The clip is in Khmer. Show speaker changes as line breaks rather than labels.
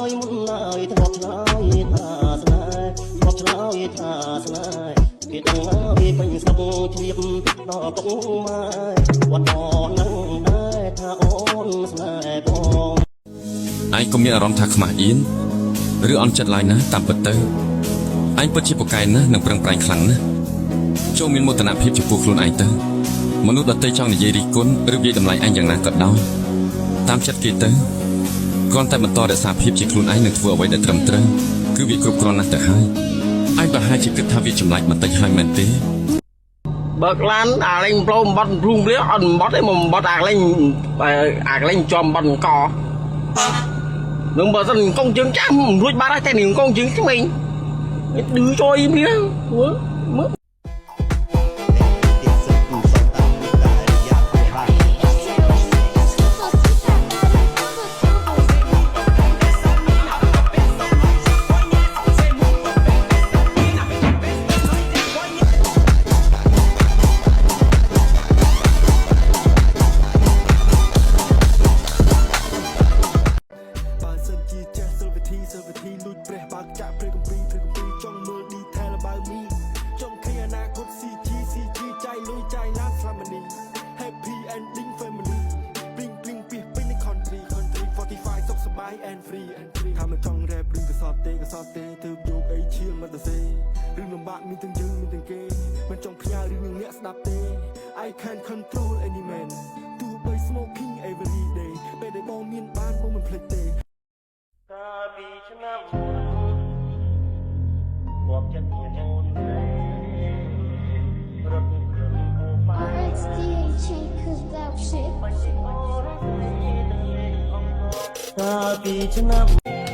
យមុនឡើយធ្លាប់ឆ្លើយថាស្នេហ៍ធ្លាប់ឆ្លើយថាស្នេហ៍គេដឹងហើយពេញស្រុកជ្រាបដល់ពុកម៉ែគាត់មកនឹងដែរថាអូនស្នេហ៍បងឯងក៏មានអារម្មណ៍ថាខ្មាស់អៀនឬអន់ចិត្តឡើយណាតាមពិតទៅឯងពិតជាពូកែណាស់និងប្រឹងប្រែងខ្លាំងណាស់ចូលមានមោទនភាពចំពោះខ្លួនឯងទៅមនុស្សដទៃចង់និយាយរិះគន់ឬវាយតម្លៃឯងយ៉ាងណាក៏ដោយតាមចិត្តគេទៅគ្រាន់តែបន្តរក្សាភាពជាខ្លួនឯងនិងធ្វើអ្វីដែលត្រឹមត្រូវគឺវាគ្រប់គ្រាន់ណាស់ទៅហើយឯងប្រហែលជាគិតថាវាចម្លែកបន្តិចហើយមែនទេបើកឡានអាលេងប្រូបំបត្តិព្រុងវាអត់បំបត្តិទេមកបំបត្តិអាលេងចំបំបត្តិកនឹងបើសិនកងជើងចាំរួចបាត់ហើយតែនឹងកងជើងក្មេងឌឺជួយនេះមើលถ้ามันจ้องแรบดึงกระสอบเตเธอโยกไอเชี่ยมันตะเซเรื่องลำบากมีทั้งยืนมีทั้งเกมันจ้องพยาเรื่องเนี้ยสนับเต I can control any man ตัวไป smoking every day ไปได้มองเมียนบ้านมองมันเพลเตกาบีชนะบอกจะมีโอนรถเครื่องโอไปกาบีชนะ